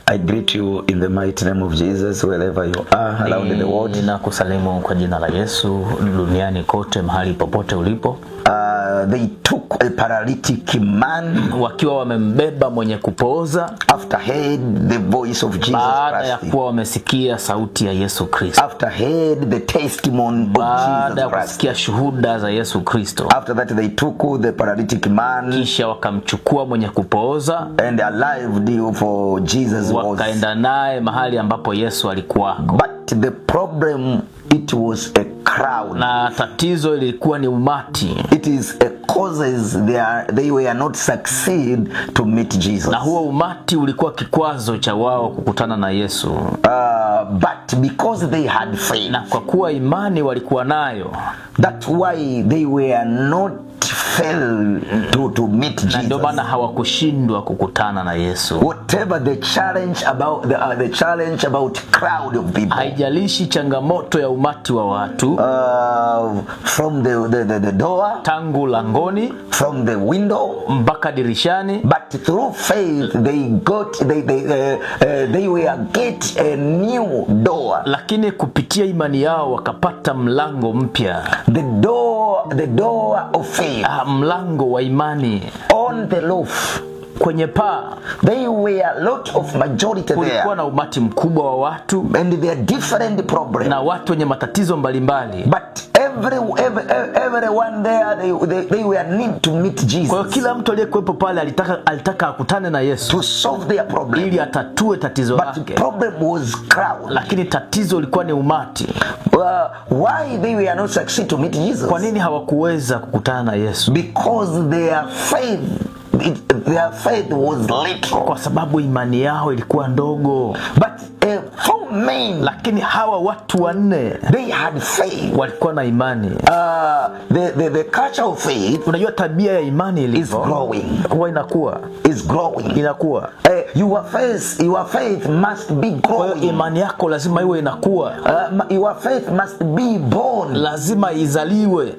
I greet you in the mighty name of Jesus wherever you are around the world. Ninakusalimu kwa jina la Yesu duniani kote mahali popote ulipo. They took a paralytic man wakiwa wamembeba mwenye kupooza after heard the voice of Jesus Christ. Baada ya kuwa wamesikia sauti ya Yesu Kristo. After heard the testimony of Jesus Christ. Baada ya kusikia shuhuda za Yesu Kristo. After that they took the paralytic man. Kisha wakamchukua mwenye kupooza and arrived for Jesus was. Wakaenda naye mahali ambapo Yesu alikuwa. But the problem, it was a crowd. Na tatizo ilikuwa ni umati. It is a causes they were not succeed to meet Jesus. Na huo umati ulikuwa kikwazo cha wao kukutana na Yesu. But because they had faith. Na kwa kuwa imani walikuwa nayo. That's why they were not fail to meet Jesus. Na ndio maana hawakushindwa kukutana na Yesu. Whatever the challenge about the challenge about crowd of people. Haijalishi changamoto ya umati wa watu. From the door. Tangu langoni. From the window. Mpaka dirishani. But through faith they were get a new door. Lakini kupitia imani yao wakapata mlango mpya. The door of faith. Mlango wa imani. On the roof. Kwenye paa. They were a lot of majority there. Kulikuwa na umati mkubwa wa watu. And there are different problems. Na watu wenye matatizo mbalimbali. But everyone there they were need to meet Jesus. Kwa kila mtu aliyekuwepo pale alitaka akutane na Yesu. To solve their problem. Ili atatue tatizo lake. But the problem was crowd. Lakini tatizo lilikuwa ni umati. Why they were not succeed to meet Jesus? Kwa nini hawakuweza kukutana na Yesu? Because their faith was little. Kwa sababu imani yao ilikuwa ndogo. But four men, lakini hawa watu wanne, they had faith. Walikuwa na imani. The culture of faith, unajua tabia ya imani ilivyo, is growing. Huwa inakuwa. Is growing. Inakuwa. Your faith must be growing. Kwa hiyo imani yako lazima iwe inakuwa. Your faith must be born. Lazima izaliwe.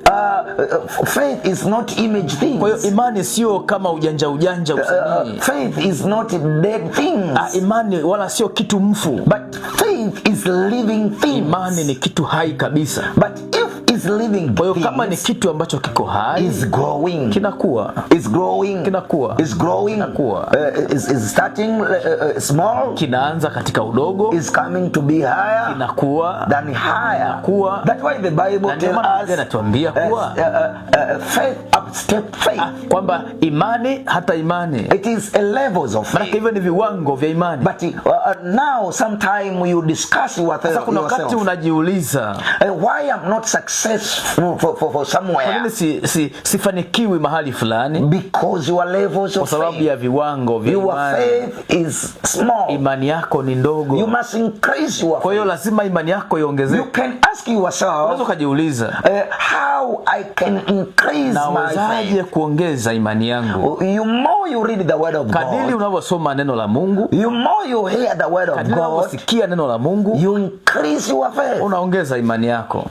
Faith is not image things. Kwa hiyo imani sio kama ujanja usanii. Faith is not dead things. Imani wala sio kitu mfu. But faith is living things. Imani ni kitu hai kabisa. But if is living, kwa hiyo kama ni kitu ambacho kiko hai, is growing. Kinakuwa. Is growing. Kinakuwa. Is growing. Kinakuwa. Is starting small. Kinaanza katika udogo. Is coming to be higher. Kinakuwa. Than higher. Kinakuwa. That's why the Bible tells us. Inatuambia kuwa faith outstep faith. Kwamba imani hata imani. It is a levels of faith. Maana hivyo ni viwango vya imani. But now sometime you discuss yourself. Kuna wakati unajiuliza, why I'm not successful for somewhere? Kwa nini sifanikiwi mahali fulani? Because your levels of faith. Kwa sababu ya viwango vya imani. Your faith is small. Imani yako ni ndogo. You must increase your faith. Kwa hiyo lazima imani yako iongezeke. You can ask yourself, unaweza kujiuliza, how I can increase my faith? Kuongeza imani yangu. You more you read the word of God. Kadiri unavyosoma neno la Mungu. You more you hear the word of God. Kadiri unavyosikia neno la Mungu. You increase your faith. Unaongeza imani yako.